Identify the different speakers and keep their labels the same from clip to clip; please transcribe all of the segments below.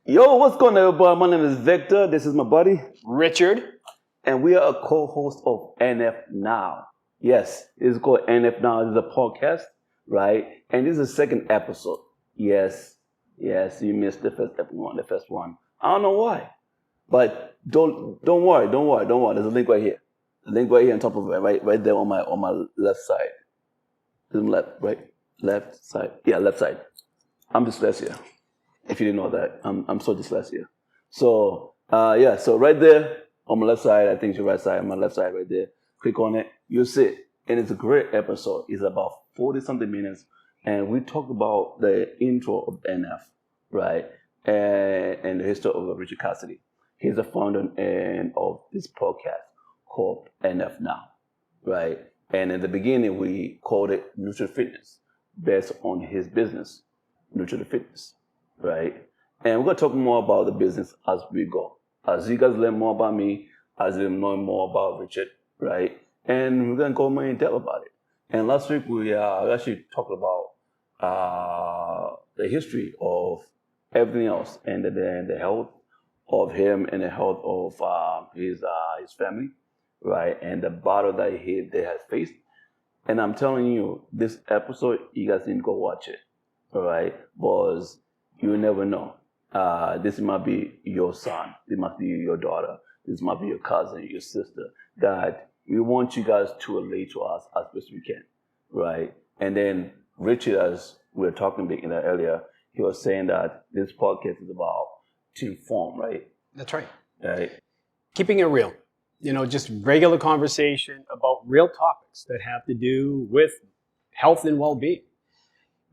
Speaker 1: Yo, what's going on, everybody? My name is Victor. This is my buddy,
Speaker 2: Richard.
Speaker 1: and we are a co-host of NF Now. Yes, it's called NF Now. This is a podcast, right? And this is the second episode. Yes, you missed the first one. I don't know why, but don't worry. There's a link right here. The link right here on top of it, right there on my left side. Left side. Yeah, left side. I'm dyslexia. If you didn't know that, I'm so dyslexia. So so right there on my left side, I think it's your right side, on my left side right there. Click on it, you'll see it, and it's a great episode. It's about 40-something minutes, and we talked about the intro of NF, right, and the history of Richard Cassidy. He's the founder of this podcast called NF Now, right? And in the beginning, we called it Nutrient Fitness, based on his business, Nutrient Fitness. Right? And we're going to talk more about the business as we go. As you guys learn more about me, as you learn more about Richard, right? And we're going to go more in depth about it. And last week we actually talked about the history of everything else, and then the health of him and the health of his family, right? And the battle that they had faced. And I'm telling you, this episode, you guys need to go watch it, all right? Because you never know. This might be your son. This might be your daughter. This might be your cousin, your sister. That we want you guys to relate to us as best we can, right? And then Richard, as we were talking about earlier, he was saying that this podcast is about to inform, right?
Speaker 2: That's right.
Speaker 1: Right.
Speaker 2: Keeping it real. Just regular conversation about real topics that have to do with health and well-being.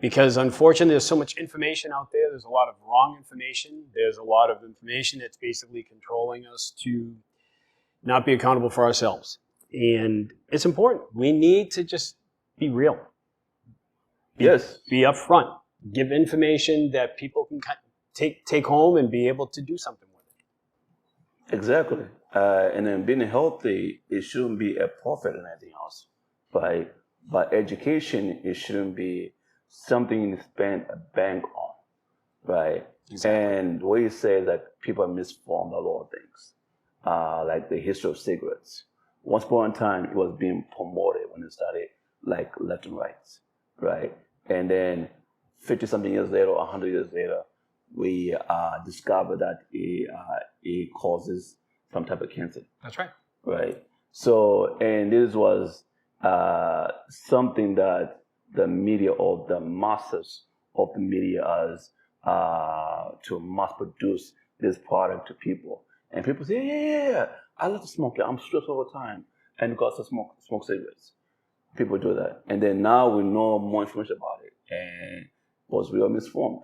Speaker 2: Because unfortunately, there's so much information out there. There's a lot of wrong information. There's a lot of information that's basically controlling us to not be accountable for ourselves. And it's important. We need to just be real. Be upfront. Give information that people can take home and be able to do something with it.
Speaker 1: Exactly. And then being healthy, it shouldn't be a profit and anything else. By education, it shouldn't be something you spend a bank on, right? Exactly. And the way you say that people are misformed a lot of things, like the history of cigarettes. Once upon a time, it was being promoted when it started, like left and right, right? And then 50-something years later, or 100 years later, we discovered that it causes some type of cancer.
Speaker 2: That's right.
Speaker 1: Right. So, and this was something that the media or the masses of the media as to mass produce this product to people. And people say, yeah, I love to smoke. I'm stressed all the time. And got to smoke cigarettes. People do that. And then now we know more information about it. And was we are misformed,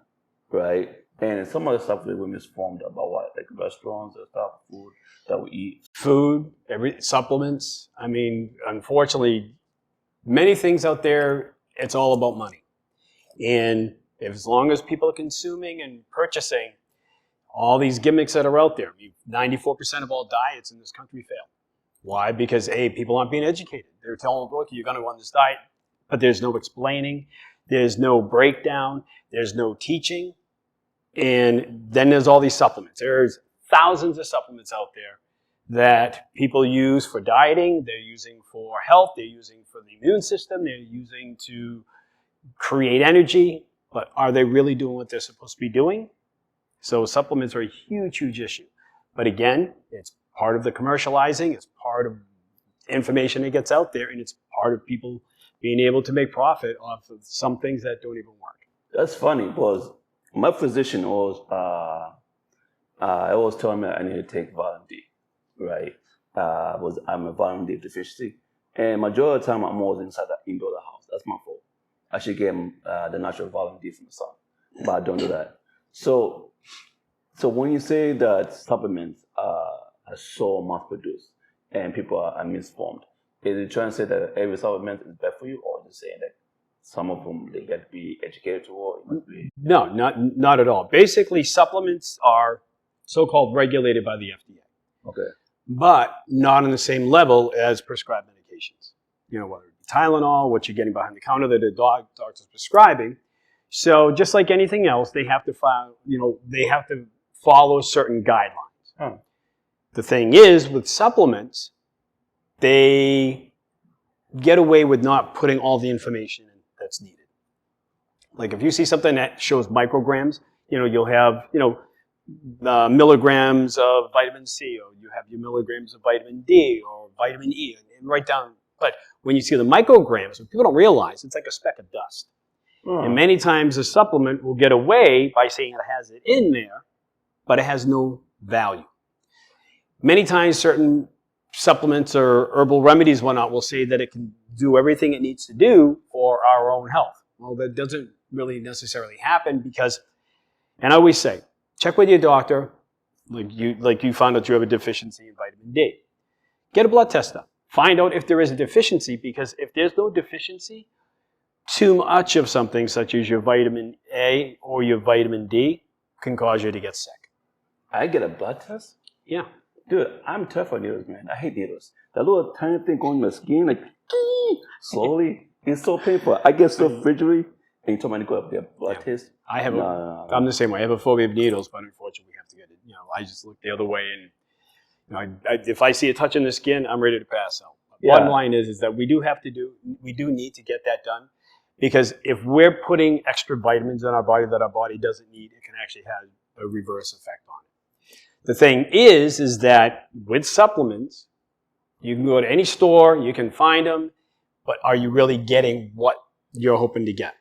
Speaker 1: right? And some of the stuff we were misformed about what? Like restaurants and stuff, food that we eat.
Speaker 2: Food, supplements. I mean, unfortunately, many things out there, it's all about money. And as long as people are consuming and purchasing all these gimmicks that are out there, 94% of all diets in this country fail. Why? Because people aren't being educated. They're telling them, look, you're going to go on this diet, but there's no explaining, there's no breakdown, there's no teaching. And then there's all these supplements. There's thousands of supplements out there that people use for dieting, they're using for health, they're using for the immune system, they're using to create energy, but are they really doing what they're supposed to be doing? So supplements are a huge, huge issue. But again, it's part of the commercializing, it's part of information that gets out there, and it's part of people being able to make profit off of some things that don't even work.
Speaker 1: That's funny, because my physician always telling me I need to take vitamin D, right? I'm a vitamin D deficiency, and majority of the time I'm always inside the indoor of the house. That's my fault. I should get the natural vitamin D from the sun, but I don't do that. So when you say that supplements are so mass produced and people are misformed, is it trying to say that every supplement is bad for you, or just saying that some of them they get to be educated toward?
Speaker 2: No, not at all. Basically, supplements are so-called regulated by the FDA.
Speaker 1: Okay.
Speaker 2: But not on the same level as prescribed medications. Whether it be Tylenol, what you're getting behind the counter that the doctor's prescribing. So just like anything else, they have to follow certain guidelines.
Speaker 1: Huh.
Speaker 2: The thing is, with supplements, they get away with not putting all the information in that's needed. Like if you see something that shows micrograms, you'll have, milligrams of vitamin C, or you have your milligrams of vitamin D or vitamin E, and write down. But when you see the micrograms, what people don't realize, it's like a speck of dust. And many times a supplement will get away by saying it has it in there, but it has no value. Many times certain supplements or herbal remedies, whatnot, will say that it can do everything it needs to do for our own health. Well, that doesn't really necessarily happen because, and I always say, check with your doctor, like you found out you have a deficiency in vitamin D. Get a blood test done. Find out if there is a deficiency, because if there's no deficiency, too much of something such as your vitamin A or your vitamin D can cause you to get sick.
Speaker 1: I get a blood test?
Speaker 2: Yeah.
Speaker 1: Dude, I'm tough on needles, man. I hate needles. That little tiny thing going in my skin, like, slowly. It's so painful. I get so fidgety. And you told me to go up there, blood test.
Speaker 2: I have I'm the same way. I have a phobia of needles, but unfortunately we have to get it. I just look the other way, and if I see a touch in the skin, I'm ready to pass out. Bottom line is that we do need to get that done, because if we're putting extra vitamins in our body that our body doesn't need, it can actually have a reverse effect on it. The thing is that with supplements, you can go to any store, you can find them, but are you really getting what you're hoping to get?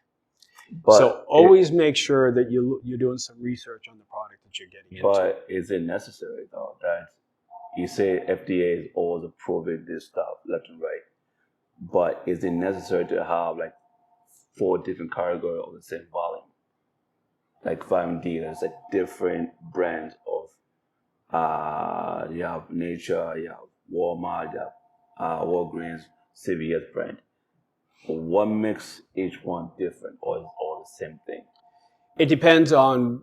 Speaker 2: So always make sure that you're doing some research on the product that you're getting into.
Speaker 1: But is it necessary, though, that you say FDA is always approving this stuff left and right, but is it necessary to have like 4 different categories of the same volume? Like vitamin D, there's like different brands of, you have Nature, you have Walmart, you have Walgreens, CVS brand. What makes each one different, or is it all the same thing?
Speaker 2: It depends on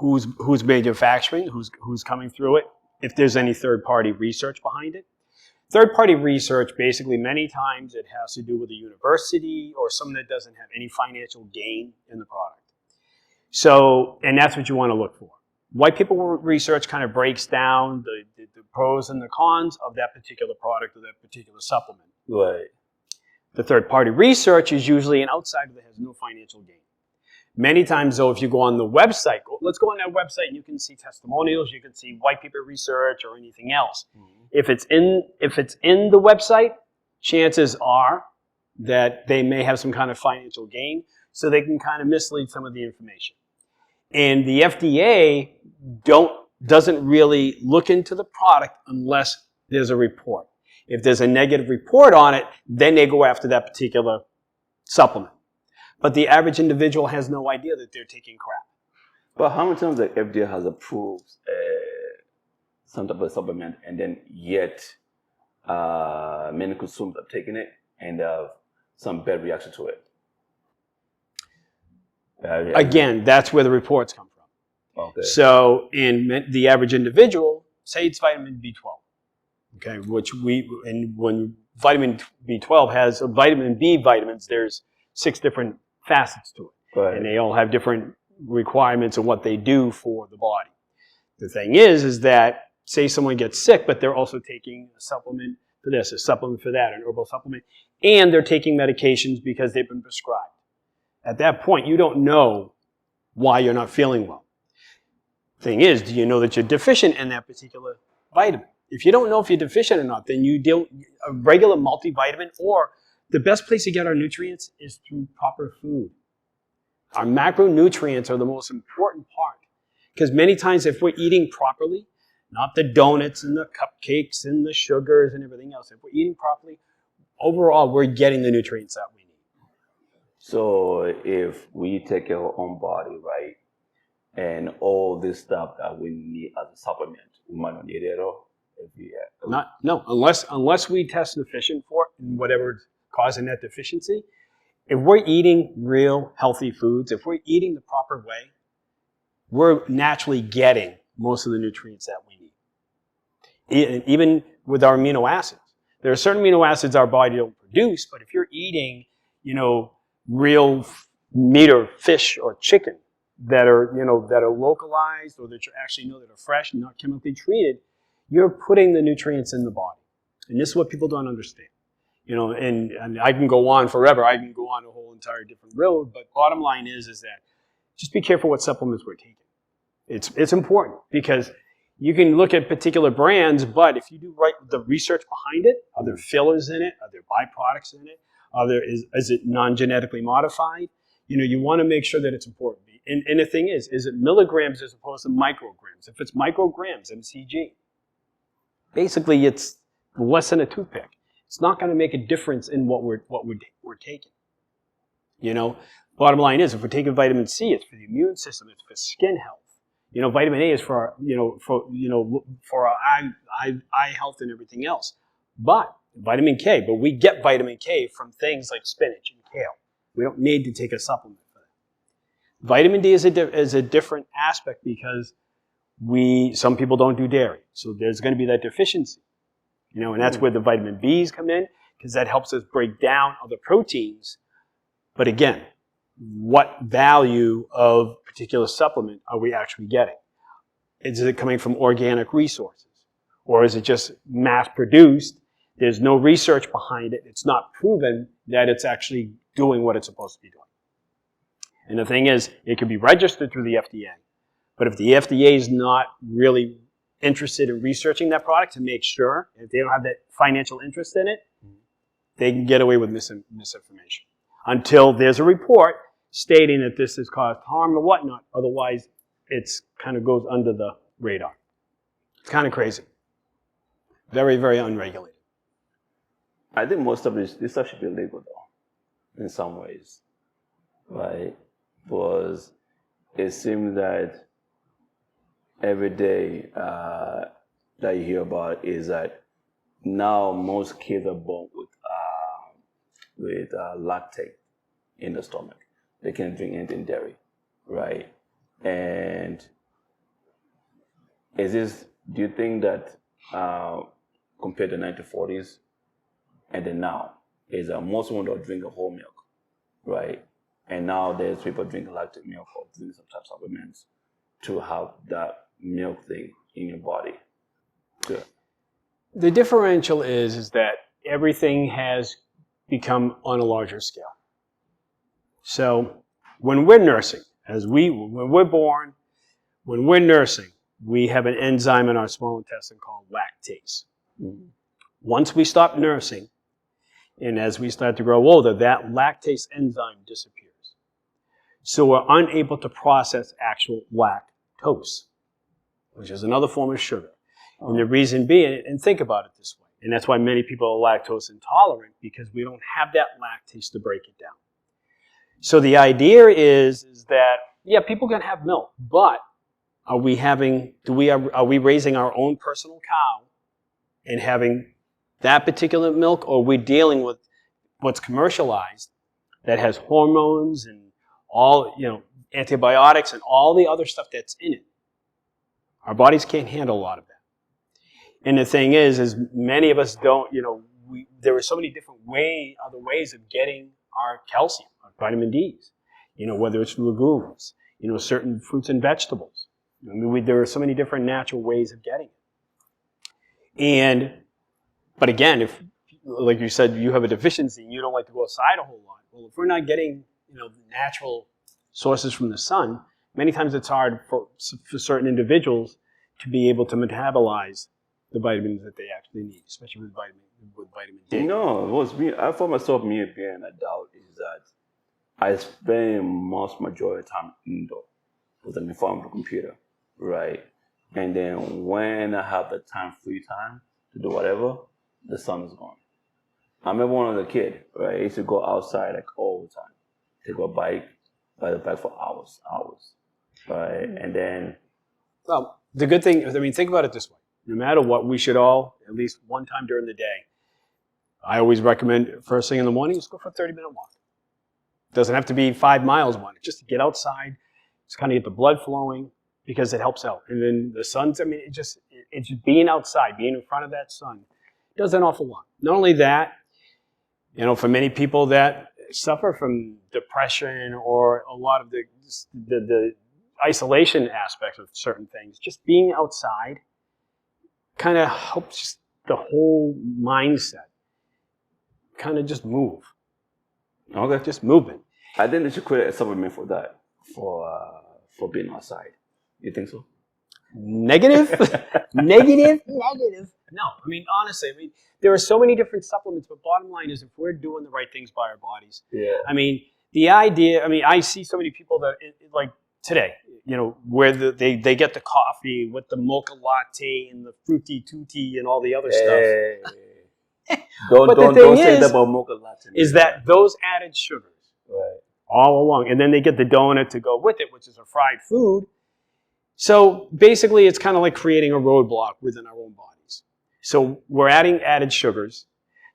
Speaker 2: who's manufacturing, who's coming through it, if there's any third-party research behind it. Third-party research, basically, many times it has to do with a university or someone that doesn't have any financial gain in the product. So, and that's what you want to look for. White paper research kind of breaks down the pros and the cons of that particular product or that particular supplement.
Speaker 1: Right.
Speaker 2: The third-party research is usually an outsider that has no financial gain. Many times, though, if you go on the website, let's go on that website and you can see testimonials, you can see white paper research or anything else. Mm-hmm. If it's in the website, chances are that they may have some kind of financial gain, so they can kind of mislead some of the information. And the FDA doesn't really look into the product unless there's a report. If there's a negative report on it, then they go after that particular supplement. But the average individual has no idea that they're taking crap.
Speaker 1: But how many times the FDA has approved some type of supplement, and then yet many consumers have taken it and have some bad reaction to it?
Speaker 2: Again, that's where the reports come from.
Speaker 1: Okay.
Speaker 2: So in the average individual, say it's vitamin B12. Okay, when vitamin B12 has vitamin B vitamins, there's 6 different facets to it. Right. And they all have different requirements of what they do for the body. The thing is that, say someone gets sick, but they're also taking a supplement for this, a supplement for that, an herbal supplement, and they're taking medications because they've been prescribed. At that point, you don't know why you're not feeling well. Thing is, do you know that you're deficient in that particular vitamin? If you don't know if you're deficient or not, then you deal a regular multivitamin, or the best place to get our nutrients is through proper food. Our macronutrients are the most important part, because many times if we're eating properly, not the donuts and the cupcakes and the sugars and everything else, if we're eating properly, overall we're getting the nutrients that we need.
Speaker 1: So if we take our own body, right, and all this stuff that we need as a supplement, we might not need it at all.
Speaker 2: Unless we test deficient for it and whatever's causing that deficiency. If we're eating real healthy foods, if we're eating the proper way, we're naturally getting most of the nutrients that we need. Even with our amino acids. There are certain amino acids our body don't produce, but if you're eating, real meat or fish or chicken, that are, that are localized, or that you actually know that are fresh and not chemically treated, you're putting the nutrients in the body. And this is what people don't understand. And I can go on forever. I can go on a whole entire different road, but bottom line is that just be careful what supplements we're taking. It's important, because you can look at particular brands, but if you do the research behind it, are there fillers in it? Are there byproducts in it? Is it non-genetically modified? You want to make sure that it's important. And the thing is it milligrams as opposed to micrograms? If it's micrograms, mcg, basically it's less than a toothpick. It's not going to make a difference in what we're taking. Bottom line is, if we're taking vitamin C, it's for the immune system. It's for skin health. Vitamin A is for our eye health and everything else. But vitamin K, we get vitamin K from things like spinach and kale. We don't need to take a supplement for that. Vitamin D is a different aspect, because some people don't do dairy, so there's going to be that deficiency. And that's where the vitamin Bs come in, because that helps us break down other proteins. But again, what value of particular supplement are we actually getting? Is it coming from organic resources? Or is it just mass-produced? There's no research behind it. It's not proven that it's actually doing what it's supposed to be doing. And the thing is, it can be registered through the FDA. But if the FDA is not really interested in researching that product to make sure, if they don't have that financial interest in it, they can get away with misinformation. Until there's a report stating that this has caused harm or whatnot. Otherwise, it's kind of goes under the radar. It's kind of crazy. Very, very unregulated.
Speaker 1: I think most of this stuff should be legal, though, in some ways, right? Because it seems that every day that you hear about is that now most kids are born with lactate in the stomach. They can't drink anything dairy, right? And do you think that compared to the 1940s and then now, is most women don't drink a whole milk, right? And now there's people drinking lactate milk or drinking some types of supplements to have that milk thing in your body. Yeah.
Speaker 2: The differential is that everything has become on a larger scale. So when we're nursing, when we're born, when we're nursing, we have an enzyme in our small intestine called lactase. Mm-hmm. Once we stop nursing, and as we start to grow older, that lactase enzyme disappears. So we're unable to process actual lactose, which is another form of sugar. Oh. And the reason being, and think about it this way, and that's why many people are lactose intolerant, because we don't have that lactase to break it down. So the idea is that, yeah, people can have milk, but are we raising our own personal cow and having that particular milk, or are we dealing with what's commercialized that has hormones and all, antibiotics and all the other stuff that's in it? Our bodies can't handle a lot of that. And the thing is many of us don't, there are so many different other ways of getting our calcium, our vitamin Ds, whether it's legumes, certain fruits and vegetables. There are so many different natural ways of getting it. But again, if, like you said, you have a deficiency and you don't like to go outside a whole lot, well, if we're not getting, natural sources from the sun, many times it's hard for certain individuals to be able to metabolize the vitamins that they actually need, especially with vitamin D.
Speaker 1: It was me. I found myself being an adult is that I spend most majority of the time indoor because I'm in front of the computer, right? And then when I have the free time to do whatever, the sun is gone. I remember when I was a kid, right? I used to go outside all the time, take a bike, ride the bike for hours, right? And then,
Speaker 2: well, the good thing, think about it this way. No matter what, we should all, at least one time during the day, I always recommend first thing in the morning, just go for a 30-minute walk. It doesn't have to be 5 miles one, just to get outside, just kind of get the blood flowing, because it helps out. And then the sun's, it's just being outside, being in front of that sun, does an awful lot. Not only that, for many people that suffer from depression or a lot of the isolation aspects of certain things, just being outside kind of helps the whole mindset kind of just move.
Speaker 1: Okay.
Speaker 2: Just movement.
Speaker 1: I think they should create a supplement for that, for being outside. You think so?
Speaker 2: Negative? Negative? Negative. No, I mean, honestly, there are so many different supplements, but bottom line is if we're doing the right things by our bodies, I mean, the idea, I mean, I see so many people that, like today, where they get the coffee with the mocha latte and the fruity tutti and all the other stuff.
Speaker 1: Don't say that about mocha latte.
Speaker 2: Is that those added sugars all along, and then they get the donut to go with it, which is a fried food. So basically, it's kind of like creating a roadblock within our own bodies. So we're adding added sugars.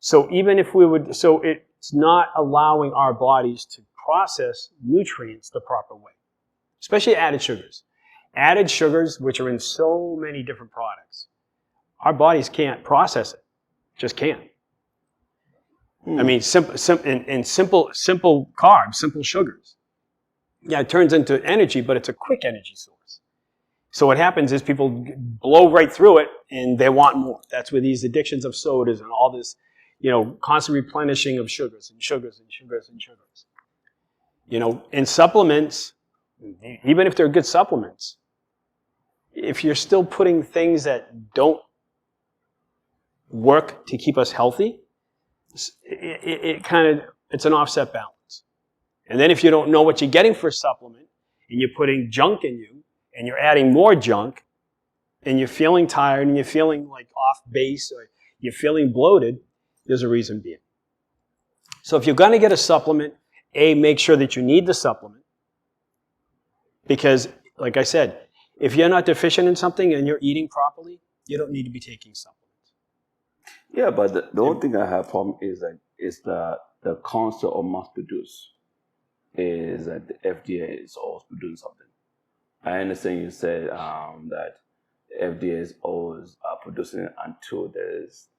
Speaker 2: So even if we would, so it's not allowing our bodies to process nutrients the proper way, especially added sugars. Added sugars, which are in so many different products, our bodies can't process it. Just can't. I mean, simple carbs, simple sugars. Yeah, it turns into energy, but it's a quick energy source. So what happens is people blow right through it, and they want more. That's where these addictions of sodas and all this, constant replenishing of sugars and sugars and sugars and sugars. In supplements, even if they're good supplements, if you're still putting things that don't work to keep us healthy, it's an offset balance. And then if you don't know what you're getting for a supplement, and you're putting junk in you, and you're adding more junk, and you're feeling tired, and you're feeling like off base, or you're feeling bloated, there's a reason being. So if you're going to get a supplement, make sure that you need the supplement. Because, like I said, if you're not deficient in something and you're eating properly, you don't need to be taking supplements.
Speaker 1: Yeah, but the only thing I have problem is the concept of mass produce is that the FDA is always doing something. I understand you said that the FDA is always producing it until there's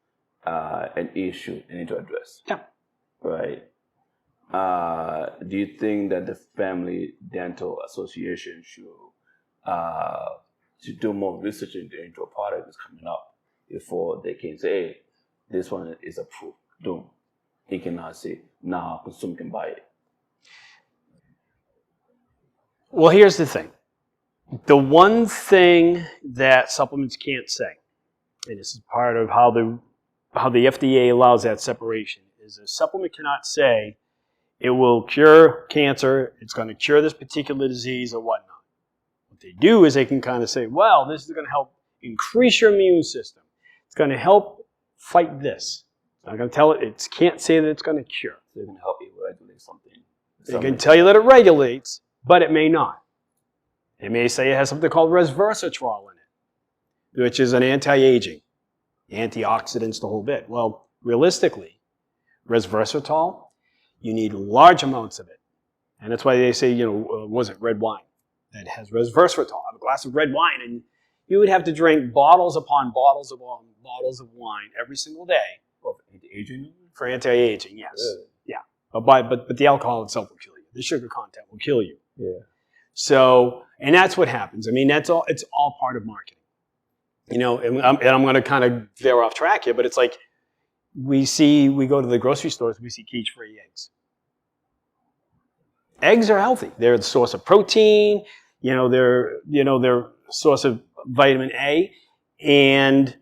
Speaker 1: an issue they need to address.
Speaker 2: Yeah.
Speaker 1: Right. Do you think that the Family Dental Association should do more research into a product that's coming up before they can say, hey, this one is approved. Boom. He cannot say, now consumer can buy it.
Speaker 2: Well, here's the thing. The one thing that supplements can't say, and this is part of how the FDA allows that separation, is a supplement cannot say it will cure cancer, it's going to cure this particular disease or whatnot. What they do is they can kind of say, well, this is going to help increase your immune system. It's going to help fight this. It's not going to tell it, it can't say that it's going to cure.
Speaker 1: They're going to help you regulate something.
Speaker 2: They can tell you that it regulates, but it may not. They may say it has something called resveratrol in it, which is an anti-aging, antioxidants, the whole bit. Well, realistically, resveratrol, you need large amounts of it. And that's why they say, was it red wine that has resveratrol? Have a glass of red wine, and you would have to drink bottles upon bottles of wine every single day.
Speaker 1: For anti-aging?
Speaker 2: For anti-aging, yes. Yeah. But the alcohol itself will kill you. The sugar content will kill you.
Speaker 1: Yeah.
Speaker 2: So, and that's what happens. I mean, it's all part of marketing. And I'm going to kind of veer off track here, but it's like we go to the grocery stores, we see cage-free eggs. Eggs are healthy. They're the source of protein, they're a source of vitamin A, and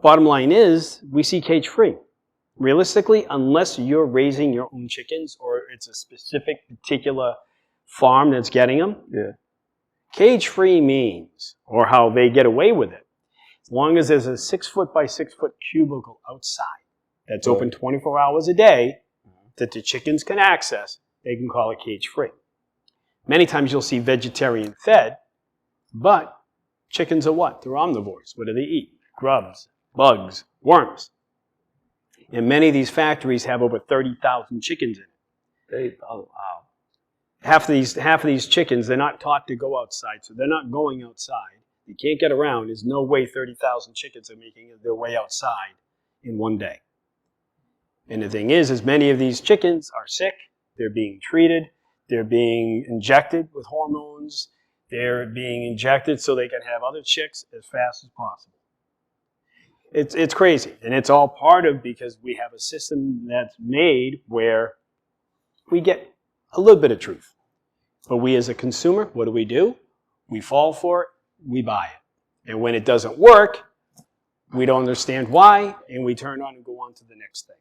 Speaker 2: bottom line is we see cage-free. Realistically, unless you're raising your own chickens or it's a specific particular farm that's getting them, cage-free means, or how they get away with it, as long as there's a 6-foot by 6-foot cubicle outside that's open 24 hours a day that the chickens can access, they can call it cage-free. Many times you'll see vegetarian fed, but chickens are what? They're omnivores. What do they eat? Grubs, bugs, worms. And many of these factories have over 30,000 chickens in it.
Speaker 1: Wow.
Speaker 2: Half of these chickens, they're not taught to go outside, so they're not going outside. They can't get around. There's no way 30,000 chickens are making their way outside in one day. And the thing is many of these chickens are sick. They're being treated. They're being injected with hormones. They're being injected so they can have other chicks as fast as possible. It's crazy, and it's all part of because we have a system that's made where we get a little bit of truth. But we as a consumer, what do? We fall for it, we buy it. And when it doesn't work, we don't understand why, and we turn on and go on to the next thing.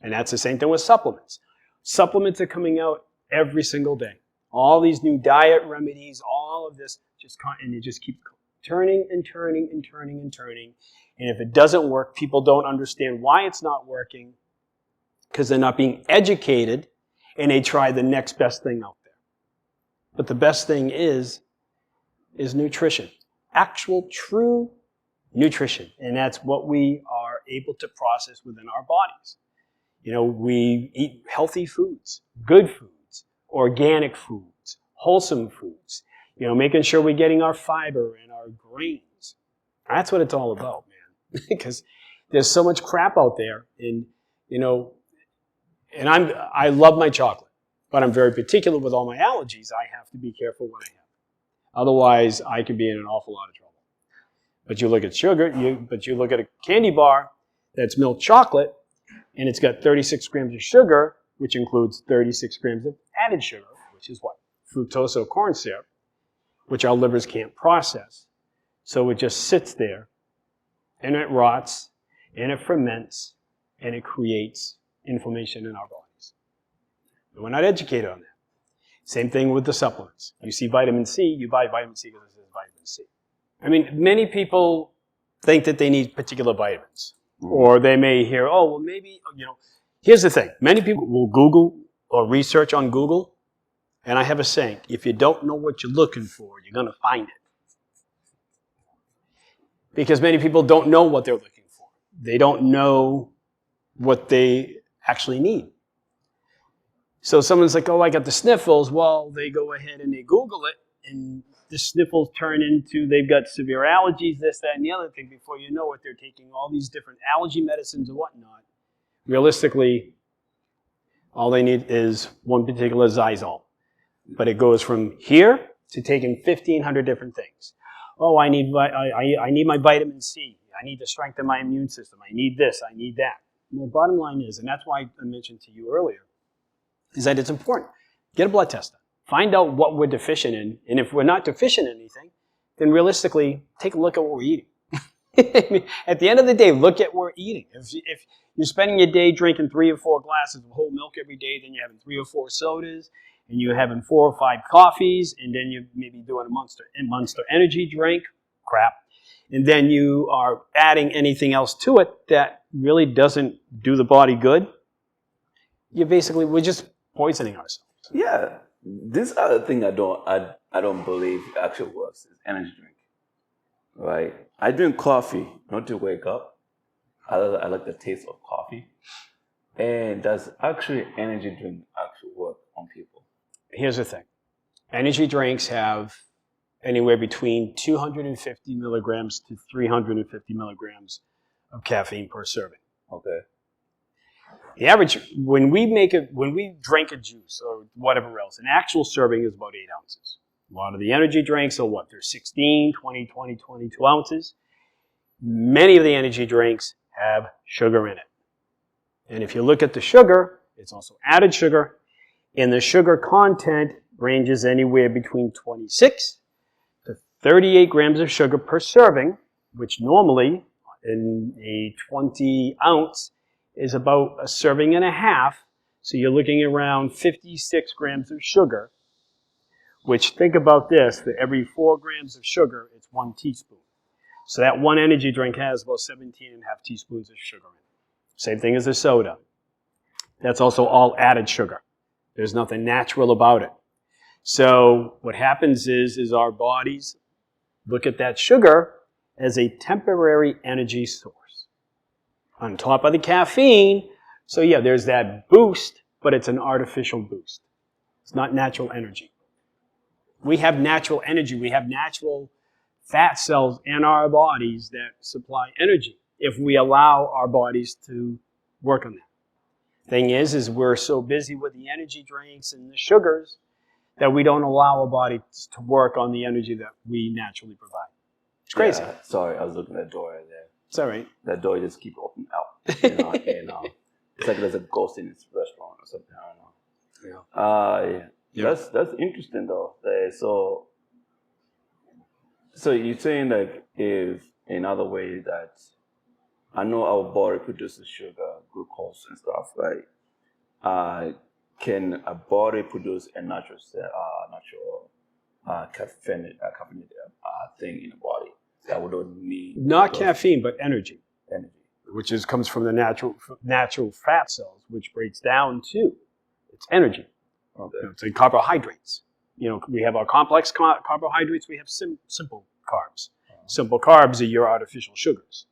Speaker 2: And that's the same thing with supplements. Supplements are coming out every single day. All these new diet remedies, all of this, and it just keeps turning and turning and turning and turning. And if it doesn't work, people don't understand why it's not working because they're not being educated, and they try the next best thing out there. But the best thing is nutrition. Actual, true nutrition. And that's what we are able to process within our bodies. You know, we eat healthy foods, good foods, organic foods, wholesome foods. You know, making sure we're getting our fiber and our grains. That's what it's all about, man. Because there's so much crap out there, and you know, and I love my chocolate, but I'm very particular with all my allergies. I have to be careful what I have. Otherwise, I could be in an awful lot of trouble. But you look at sugar, you look at a candy bar that's milk chocolate, and it's got 36 grams of sugar, which includes 36 grams of added sugar, which is what? Fructose or corn syrup, which our livers can't process. So it just sits there, and it rots, and it ferments, and it creates inflammation in our bodies. And we're not educated on that. Same thing with the supplements. You see vitamin C, you buy vitamin C because it says vitamin C. I mean, many people think that they need particular vitamins. Or they may hear, oh, well, maybe, you know. Here's the thing. Many people will Google or research on Google, and I have a saying, if you don't know what you're looking for, you're going to find it. Because many people don't know what they're looking for. They don't know what they actually need. So someone's like, oh, I got the sniffles. Well, they go ahead and they Google it, and the sniffles turn into they've got severe allergies, this, that, and the other thing. Before you know it, they're taking all these different allergy medicines and whatnot. Realistically, all they need is one particular Zysol. But it goes from here to taking 1,500 different things. Oh, I need my vitamin C. I need to strengthen my immune system. I need this. I need that. And the bottom line is, and that's why I mentioned to you earlier, is that it's important. Get a blood test done. Find out what we're deficient in. And if we're not deficient in anything, then realistically, take a look at what we're eating. At the end of the day, look at what we're eating. If you're spending your day drinking 3 or 4 glasses of whole milk every day, then you're having 3 or 4 sodas, and you're having 4 or 5 coffees, and then you're maybe doing a Monster Energy drink, crap, and then you are adding anything else to it that really doesn't do the body good, we're just poisoning ourselves.
Speaker 1: Yeah, this other thing I don't believe actually works is energy drink, right? I drink coffee not to wake up. I like the taste of coffee, and does actually energy drink actually work on people?
Speaker 2: Here's the thing. Energy drinks have anywhere between 250 milligrams to 350 milligrams of caffeine per serving.
Speaker 1: Okay.
Speaker 2: The average, when we drink a juice or whatever else, an actual serving is about 8 ounces. A lot of the energy drinks are what? They're 16, 20, 22 ounces. Many of the energy drinks have sugar in it. And if you look at the sugar, it's also added sugar. And the sugar content ranges anywhere between 26 to 38 grams of sugar per serving, which normally in a 20 ounce is about a serving and a half. So you're looking around 56 grams of sugar, which, think about this, for every 4 grams of sugar, it's 1 teaspoon. So that one energy drink has about 17 and a half teaspoons of sugar in it. Same thing as a soda. That's also all added sugar. There's nothing natural about it. So what happens is our bodies look at that sugar as a temporary energy source. On top of the caffeine, so yeah, there's that boost, but it's an artificial boost. It's not natural energy. We have natural energy. We have natural fat cells in our bodies that supply energy if we allow our bodies to work on that. Thing is we're so busy with the energy drinks and the sugars that we don't allow our body to work on the energy that we naturally provide. It's crazy.
Speaker 1: Yeah, sorry, I was looking at the door right there.
Speaker 2: It's all right.
Speaker 1: That door just keeps opening out. You know, and it's like there's a ghost in this restaurant or something. I don't know. Yeah.
Speaker 2: Yeah.
Speaker 1: That's interesting though. So you're saying that if in other ways that I know our body produces sugar, glucose, and stuff, right? Can a body produce a natural caffeinated thing in the body that we don't need?
Speaker 2: Not caffeine, but energy.
Speaker 1: Energy.
Speaker 2: Which comes from the natural fat cells, which breaks down to it's energy.
Speaker 1: Okay.
Speaker 2: It's like carbohydrates. We have our complex carbohydrates. We have simple carbs. Simple carbs are your artificial sugars,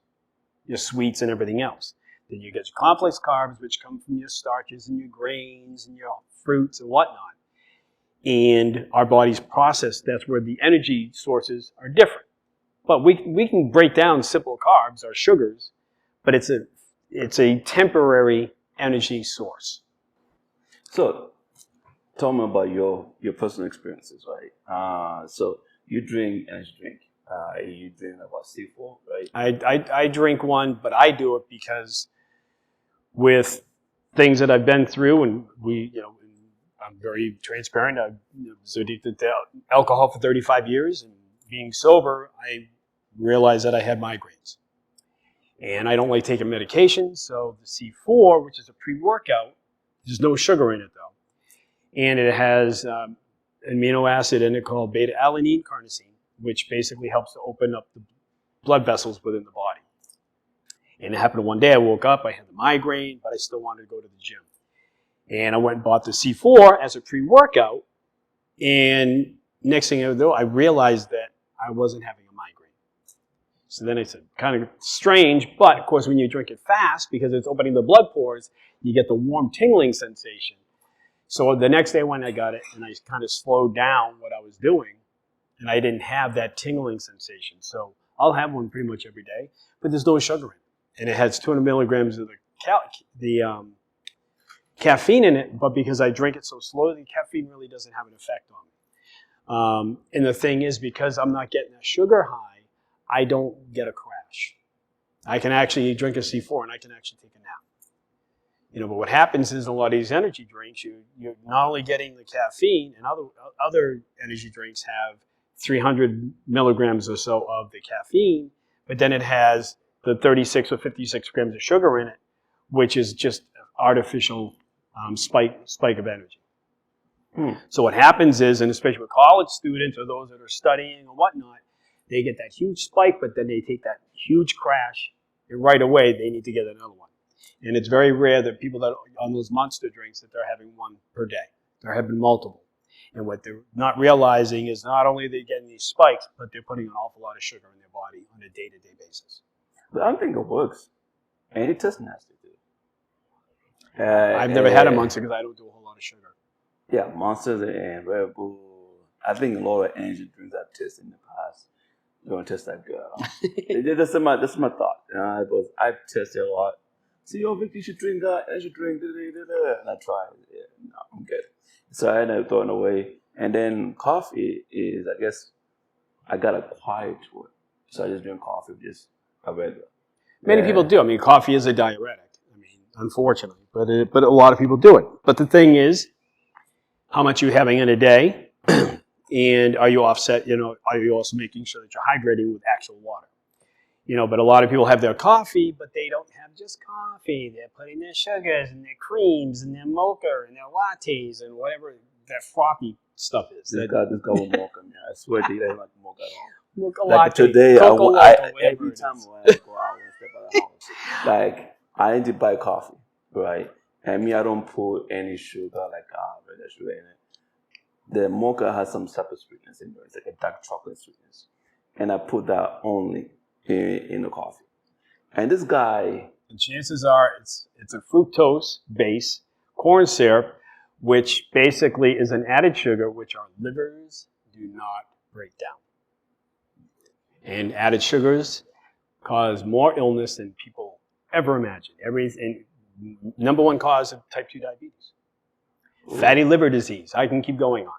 Speaker 2: your sweets and everything else. Then you get your complex carbs, which come from your starches and your grains and your fruits and whatnot. And our bodies process. That's where the energy sources are different. But we can break down simple carbs, our sugars, but it's a temporary energy source.
Speaker 1: So, tell me about your personal experiences, right? So you drink energy drink. You drink about C4, right?
Speaker 2: I drink one, but I do it because with things that I've been through, and I'm very transparent. I was addicted to alcohol for 35 years, and being sober, I realized that I had migraines. And I don't like taking medication, so the C4, which is a pre-workout, there's no sugar in it though. And it has amino acid in it called beta-alanine carnosine, which basically helps to open up the blood vessels within the body. And it happened one day, I woke up, I had the migraine, but I still wanted to go to the gym. And I went and bought the C4 as a pre-workout, and next thing I know, I realized that I wasn't having a migraine. So then I said, kind of strange, but of course when you drink it fast, because it's opening the blood pores, you get the warm tingling sensation. So the next day when I got it, and I kind of slowed down what I was doing, and I didn't have that tingling sensation. So I'll have one pretty much every day, but there's no sugar in it. And it has 200 milligrams of the caffeine in it, but because I drink it so slowly, caffeine really doesn't have an effect on me. And the thing is, because I'm not getting a sugar high, I don't get a crash. I can actually drink a C4 and I can actually take a nap. But what happens is a lot of these energy drinks, you're not only getting the caffeine, and other energy drinks have 300 milligrams or so of the caffeine, but then it has the 36 or 56 grams of sugar in it, which is just artificial spike of energy. So what happens is, and especially with college students or those that are studying or whatnot, they get that huge spike, but then they take that huge crash, and right away they need to get another one. And it's very rare that people that are on those monster drinks that they're having one per day. They're having multiple. And what they're not realizing is not only are they getting these spikes, but they're putting an awful lot of sugar in their body on a day-to-day basis.
Speaker 1: But I don't think it works. And it tastes nasty too.
Speaker 2: I've never had a Monster because I don't do a whole lot of sugar.
Speaker 1: Yeah, Monsters and Red Bull. I think a lot of energy drinks I've tasted in the past don't taste that good. That's my thought. I've tasted a lot. See, Vic, you should drink energy drink. And I tried. Yeah, no, I'm good. So I ended up throwing away. And then coffee is, I guess, I got acquired to it. So I just drink coffee, just a regular.
Speaker 2: Many people do. I mean, coffee is a diuretic. I mean, unfortunately, but a lot of people do it. But the thing is, how much are you having in a day? And are you offset, are you also making sure that you're hydrating with actual water? But a lot of people have their coffee, but they don't have just coffee. They're putting their sugars and their creams and their mocha and their lattes and whatever that frothy stuff is.
Speaker 1: This guy with mocha, man. I swear to you, they like mocha at all.
Speaker 2: Mocha
Speaker 1: like
Speaker 2: latte,
Speaker 1: today, every time I go out and step out of the house, like I need to buy coffee, right? And me, I don't put any sugar, like regular sugar in it. The mocha has some type of sweetness in there. It's like a dark chocolate sweetness. And I put that only in the coffee. And this guy...
Speaker 2: And chances are it's a fructose-based corn syrup, which basically is an added sugar which our livers do not break down. And added sugars cause more illness than people ever imagine. And number one cause of type 2 diabetes. Fatty liver disease. I can keep going on.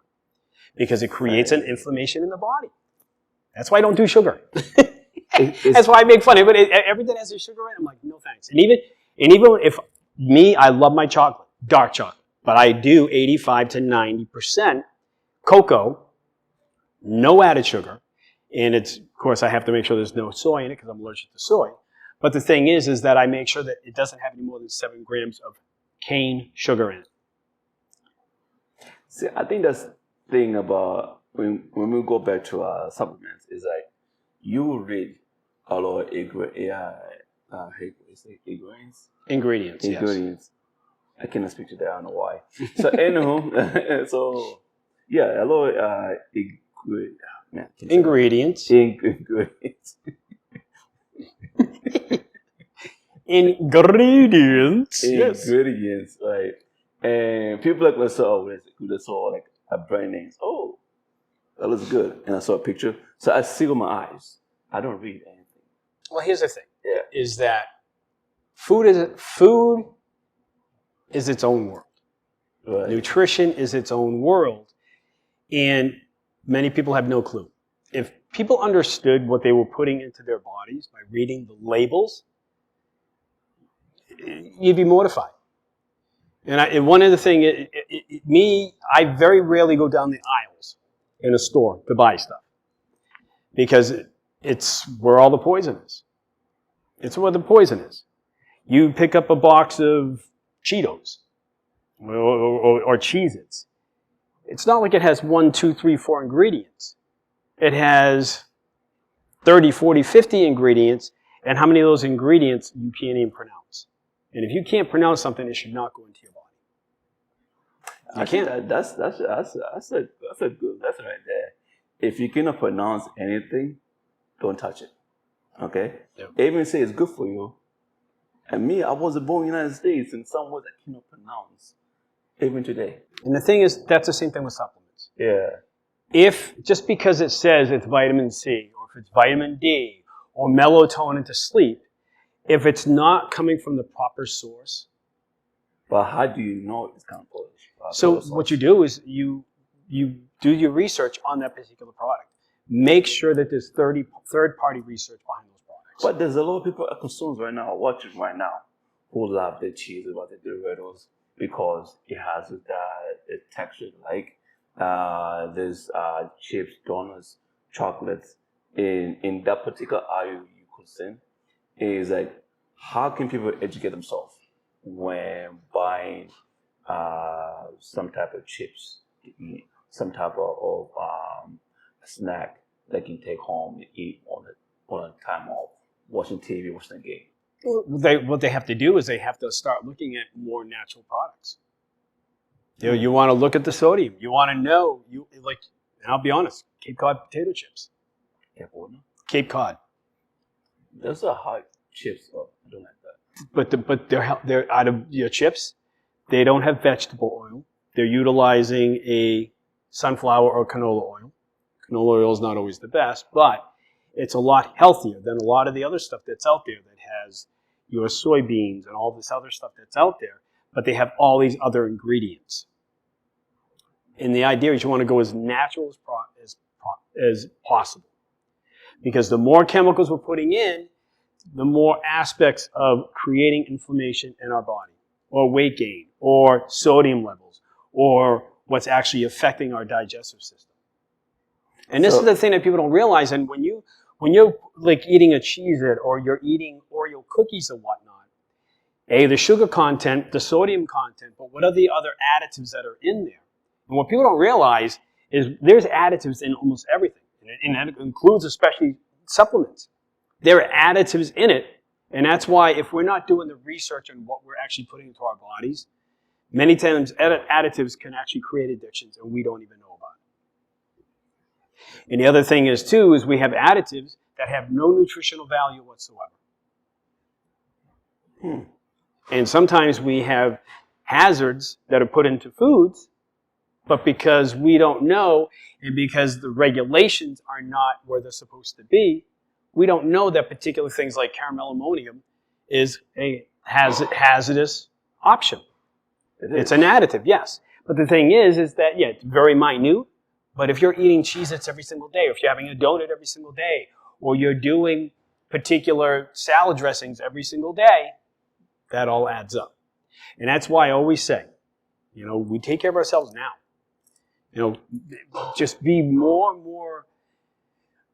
Speaker 2: because it creates an inflammation in the body. That's why I don't do sugar.
Speaker 1: It's,
Speaker 2: That's why I make fun of it. Everything that has a sugar in it, I'm like, no thanks. And even if me, I love my chocolate, dark chocolate, but I do 85 to 90% cocoa, no added sugar, and it's, of course, I have to make sure there's no soy in it because I'm allergic to soy. But the thing is that I make sure that it doesn't have any more than 7 grams of cane sugar in it.
Speaker 1: See, I think that's the thing about when we go back to supplements is like you read a lot of
Speaker 2: Ingredients.
Speaker 1: Yes. I cannot speak to that. I don't know why. So anywho, so yeah, a lot of
Speaker 2: ingredients.
Speaker 1: Ingredients.
Speaker 2: Ingredients. Yes.
Speaker 1: Ingredients, right? And people like, let's say, oh, they saw like a brand name. Oh, that looks good. And I saw a picture. So I see with my eyes. I don't read anything.
Speaker 2: Well, here's the thing.
Speaker 1: Yeah.
Speaker 2: Is that food is its own world.
Speaker 1: Right.
Speaker 2: Nutrition is its own world. And many people have no clue. If people understood what they were putting into their bodies by reading the labels, you'd be mortified. And one of the things, I very rarely go down the aisles in a store to buy stuff because it's where all the poison is. It's where the poison is. You pick up a box of Cheetos or Cheez-Its. It's not like it has 1, 2, 3, 4 ingredients. It has 30, 40, 50 ingredients, and how many of those ingredients you can't even pronounce. And if you can't pronounce something, it should not go into your body. You can't.
Speaker 1: That's a good lesson right there. If you cannot pronounce anything, don't touch it. Okay?
Speaker 2: Yep.
Speaker 1: Even say it's good for you. And me, I was born in the United States, and some words I cannot pronounce. Even today.
Speaker 2: And the thing is, that's the same thing with supplements.
Speaker 1: Yeah.
Speaker 2: If, just because it says it's vitamin C, or if it's vitamin D, or melatonin to sleep, if it's not coming from the proper source.
Speaker 1: But how do you know it's coming from?
Speaker 2: So what you do is you do your research on that particular product. Make sure that there's third-party research behind those products.
Speaker 1: But there's a lot of people at consumes right now, watching right now, who love the cheese about the Doritos because it has the texture like there's chips, donuts, chocolates in that particular aisle you consume. Is like, how can people educate themselves when buying some type of chips, some type of snack that you take home and eat on the time off, watching TV, watching the game?
Speaker 2: What they have to do is they have to start looking at more natural products. You want to look at the sodium. You want to know, and I'll be honest, Cape Cod potato chips. Cape Cod.
Speaker 1: Those are hot chips. Oh, I don't like that.
Speaker 2: But they're out of your chips. They don't have vegetable oil. They're utilizing a sunflower or canola oil. Canola oil is not always the best, but it's a lot healthier than a lot of the other stuff that's out there that has your soybeans and all this other stuff that's out there. But they have all these other ingredients. And the idea is you want to go as natural as possible. Because the more chemicals we're putting in, the more aspects of creating inflammation in our body, or weight gain, or sodium levels, or what's actually affecting our digestive system. And this is the thing that people don't realize. And when you're like eating a Cheez-It or you're eating Oreo cookies and whatnot, the sugar content, the sodium content, but what are the other additives that are in there? And what people don't realize is there's additives in almost everything. And that includes especially supplements. There are additives in it. And that's why if we're not doing the research on what we're actually putting into our bodies, many times additives can actually create addictions and we don't even know about it. And the other thing is too, is we have additives that have no nutritional value whatsoever. And sometimes we have hazards that are put into foods, but because we don't know and because the regulations are not where they're supposed to be, we don't know that particular things like caramel ammonium is a hazardous option. It's an additive, yes. But the thing is that, it's very minute, But if you're eating Cheez-Its every single day, or if you're having a donut every single day, or you're doing particular salad dressings every single day, that all adds up. And that's why I always say, we take care of ourselves now. Just be more and more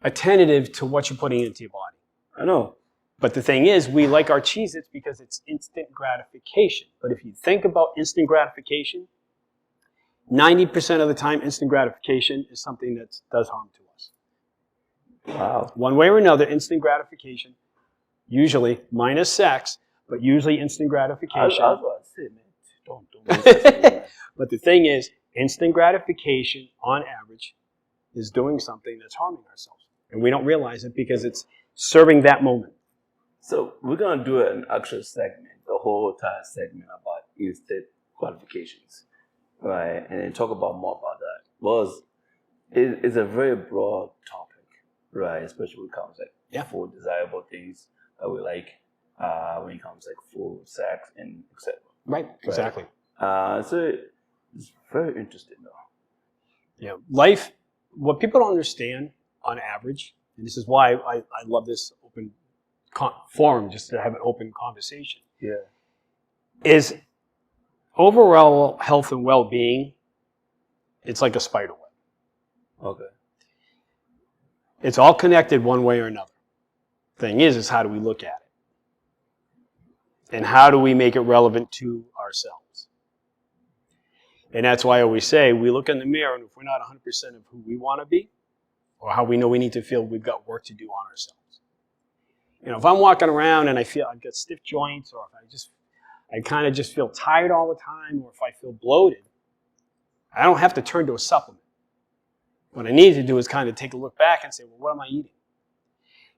Speaker 2: attentive to what you're putting into your body.
Speaker 1: I know.
Speaker 2: But the thing is, we like our Cheez-Its because it's instant gratification. But if you think about instant gratification, 90% of the time, instant gratification is something that does harm to us.
Speaker 1: Wow.
Speaker 2: One way or another, instant gratification, usually minus sex, but usually instant gratification.
Speaker 1: I was about to say, man, don't.
Speaker 2: But the thing is, instant gratification, on average, is doing something that's harming ourselves. And we don't realize it because it's serving that moment.
Speaker 1: So we're going to do an actual segment, the whole entire segment about instant gratifications, right? And then talk about more about that. Because it's a very broad topic, right? Especially when it comes for desirable things that we like, when it comes food, sex, and etc.
Speaker 2: Right, exactly.
Speaker 1: So it's very interesting, though.
Speaker 2: Yeah, life, what people don't understand on average, and this is why I love this open forum, just to have an open conversation, is overall health and well-being, it's like a spider web.
Speaker 1: Okay.
Speaker 2: It's all connected one way or another. Thing is how do we look at it? And how do we make it relevant to ourselves? And that's why I always say, we look in the mirror, and if we're not 100% of who we want to be, or how we know we need to feel, we've got work to do on ourselves. If I'm walking around and I feel I've got stiff joints, or if I kind of just feel tired all the time, or if I feel bloated, I don't have to turn to a supplement. What I need to do is kind of take a look back and say, well, what am I eating?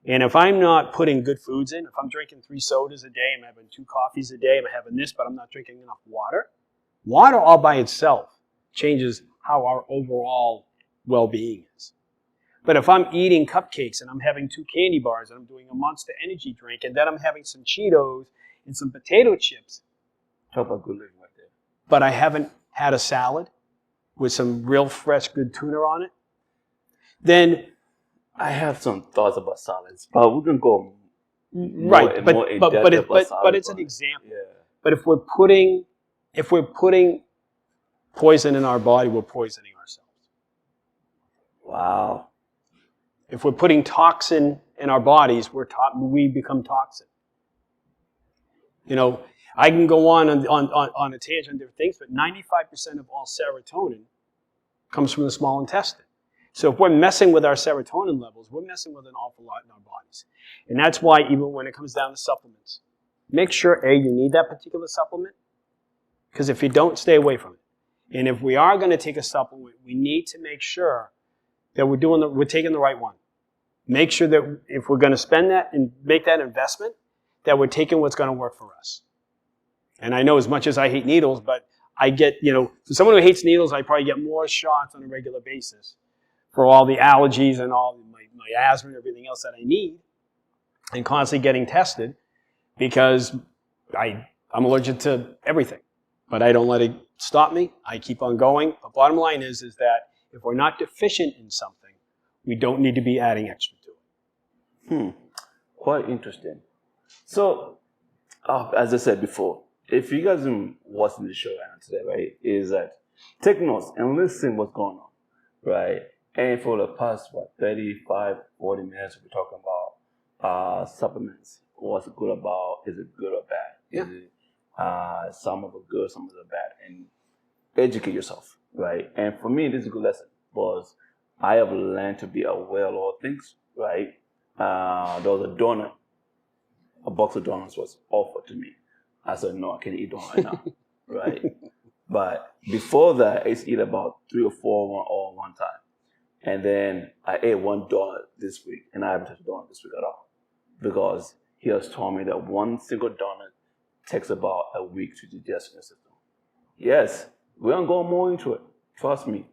Speaker 2: And if I'm not putting good foods in, if I'm drinking 3 sodas a day, I'm having 2 coffees a day, I'm having this, but I'm not drinking enough water, water all by itself changes how our overall well-being is. But if I'm eating cupcakes and I'm having 2 candy bars and I'm doing a Monster Energy drink and then I'm having some Cheetos and some potato chips.
Speaker 1: Talk about good living right there.
Speaker 2: But I haven't had a salad with some real fresh good tuna on it, then
Speaker 1: I have some thoughts about salads, but we're gonna go
Speaker 2: right. But it's an example.
Speaker 1: Yeah.
Speaker 2: But if we're putting poison in our body, we're poisoning ourselves.
Speaker 1: Wow.
Speaker 2: If we're putting toxin in our bodies, we become toxic. I can go on a tangent on different things, but 95% of all serotonin comes from the small intestine. So if we're messing with our serotonin levels, we're messing with an awful lot in our bodies. And that's why even when it comes down to supplements, make sure, you need that particular supplement, because if you don't, stay away from it. And if we are going to take a supplement, we need to make sure that we're taking the right one. Make sure that if we're going to spend that and make that investment, that we're taking what's going to work for us. And I know as much as I hate needles, but I get, for someone who hates needles, I probably get more shots on a regular basis for all the allergies and all my asthma and everything else that I need, and constantly getting tested because I'm allergic to everything. But I don't let it stop me. I keep on going. The bottom line is that if we're not deficient in something, we don't need to be adding extra to it.
Speaker 1: Quite interesting. So, as I said before, if you guys are watching the show right now today, right, is that take notes and listen what's going on, right? And for the past, 35, 40 minutes, we're talking about supplements. What's it good about? Is it good or bad?
Speaker 2: Yeah.
Speaker 1: Is it, some of it good, some of it bad? And educate yourself, right? And for me, this is a good lesson because I have learned to be aware of all things, right? There was a donut, a box of donuts was offered to me. I said, no, I can't eat donut right now, right? But before that, I used to eat about 3 or 4 all one time. And then I ate 1 donut this week, and I haven't touched a donut this week at all. Because he has told me that 1 single donut takes about a week to digest in the system. Yes, we're going to go more into it. Trust me,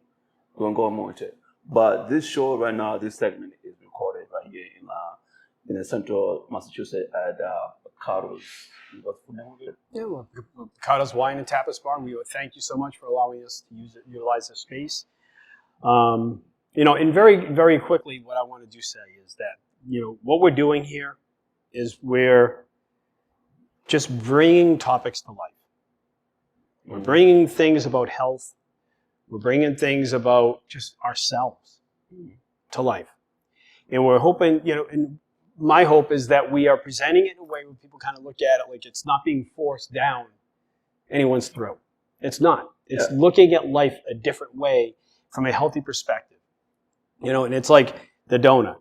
Speaker 1: we're going to go more into it. But this show right now, this segment is recorded right here in the central Massachusetts at Bocado's. What's the name of it?
Speaker 2: Yeah, well, Bocado's Wine and Tapas Bar. We would thank you so much for allowing us to utilize the space. And very, very quickly, what I want to do say is that, what we're doing here is we're just bringing topics to life. We're bringing things about health. We're bringing things about just ourselves to life. And we're hoping, and my hope is that we are presenting it in a way where people kind of look at it like it's not being forced down anyone's throat. It's not. It's looking at life a different way from a healthy perspective. And it's like the donut.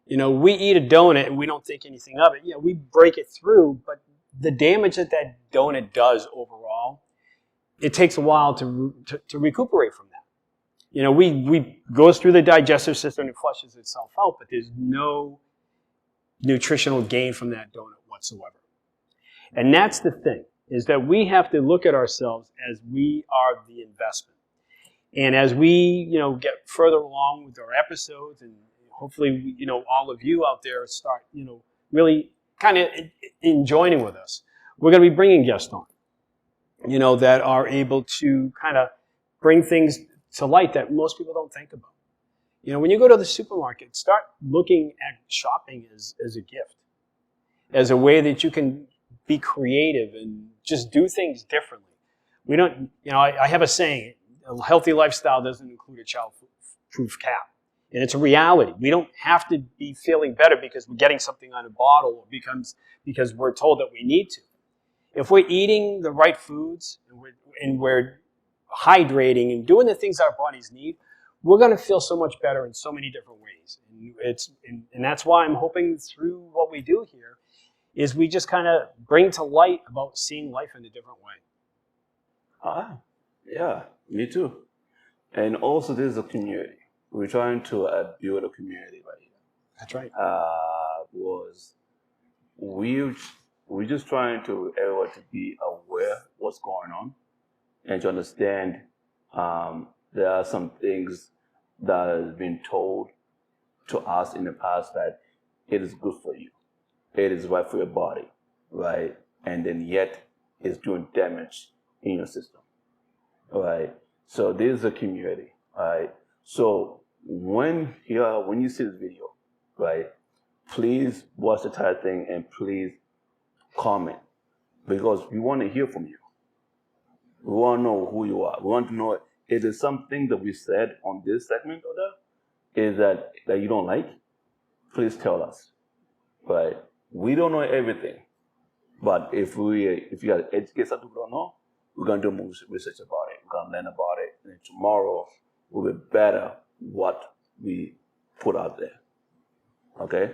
Speaker 2: We eat a donut and we don't think anything of it. We break it through, but the damage that donut does overall, it takes a while to recuperate from that. We goes through the digestive system and it flushes itself out, but there's no nutritional gain from that donut whatsoever. And that's the thing, is that we have to look at ourselves as we are the investment. And as we, get further along with our episodes, and hopefully, all of you out there start, really kind of joining with us, we're going to be bringing guests on, that are able to kind of bring things to light that most people don't think about. When you go to the supermarket, start looking at shopping as a gift, as a way that you can be creative and just do things differently. We don't, I have a saying, a healthy lifestyle doesn't include a child-proof cap. And it's a reality. We don't have to be feeling better because we're getting something on a bottle or because we're told that we need to. If we're eating the right foods and we're hydrating and doing the things our bodies need, we're going to feel so much better in so many different ways. And that's why I'm hoping through what we do here is we just kind of bring to light about seeing life in a different way.
Speaker 1: Yeah, me too. And also, there's a community. We're trying to build a community right here.
Speaker 2: That's right.
Speaker 1: We're just trying to everyone to be aware what's going on and to understand there are some things that has been told to us in the past that it is good for you, it is right for your body, right? And then yet it's doing damage in your system, right? So there's a community, right? So when you see this video, right, please watch the entire thing and please comment, because we want to hear from you. We want to know who you are. We want to know if there's something that we said on this segment or that is that you don't like, please tell us. Right? We don't know everything, but if you got to educate something we don't know, we're gonna do more research about it. We're gonna learn about it, and tomorrow will be better what we put out there. Okay?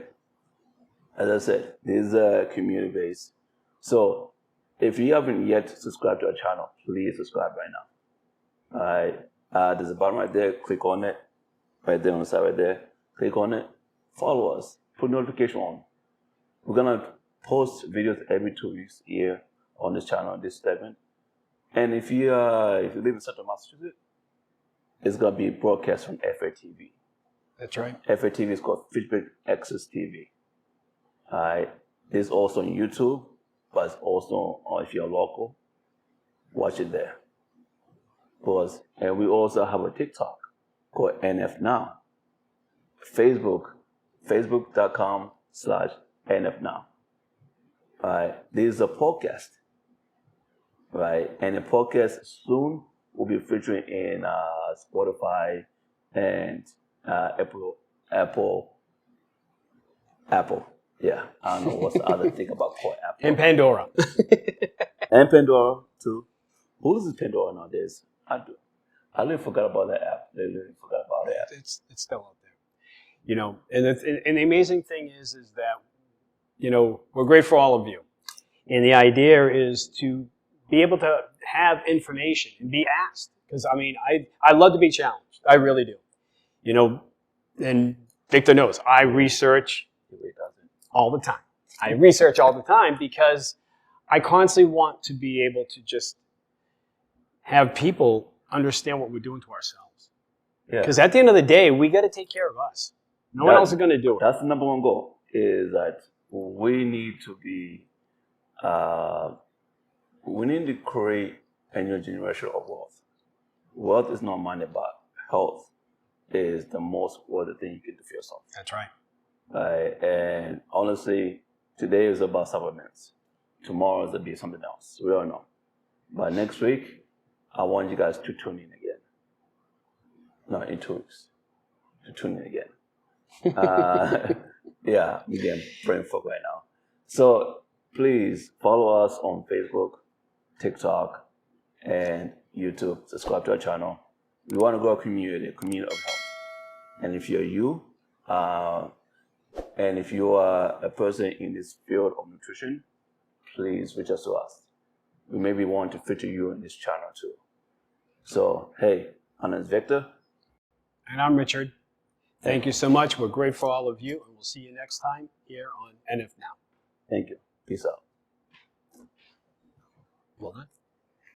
Speaker 1: As I said, this is a community base. So if you haven't yet subscribed to our channel, please subscribe right now. All right. There's a button right there. Click on it. Right there on the side right there. Click on it. Follow us. Put notification on. We're going to post videos every 2 weeks here on this channel, this segment. And if you live in Central Massachusetts, it's going to be broadcast from FATV.
Speaker 2: That's right.
Speaker 1: FATV is called Fitbit Access TV. All right. This is also on YouTube, but it's also if you're local, watch it there. And we also have a TikTok called NF Now. Facebook.com/NF Now. All right. This is a podcast. Right. And the podcast soon will be featuring in Spotify and Apple. Yeah, I don't know what's the other thing about called Apple.
Speaker 2: And Pandora.
Speaker 1: And Pandora too. Who uses Pandora nowadays? I do. I really forgot about that app.
Speaker 2: It's still out there. And the amazing thing is that, we're great for all of you. And the idea is to be able to have information and be asked. Because, I love to be challenged. I really do. And Victor knows, I research all the time. I research all the time because I constantly want to be able to just have people understand what we're doing to ourselves. Because at the end of the day, we got to take care of us. No one else is going to do it.
Speaker 1: That's the number one goal, is that we need to be, we need to create a new generation of wealth. Wealth is not money, but health. is the most worth the thing you can do for yourself.
Speaker 2: That's right.
Speaker 1: Right? And honestly, today is about supplements. Tomorrow is going to be something else. We don't know. But next week, I want you guys to tune in again. No, in 2 weeks. To tune in again. Yeah, we get brain fog right now. So please follow us on Facebook, TikTok, and YouTube. Subscribe to our channel. We want to grow a community of health. And if you're and if you are a person in this field of nutrition, please reach out to us. We maybe want to feature you in this channel too. So, hey, my name is Victor.
Speaker 2: And I'm Richard. Thank you so much. We're grateful for all of you, and we'll see you next time here on NF Now.
Speaker 1: Thank you. Peace out.
Speaker 2: Well done.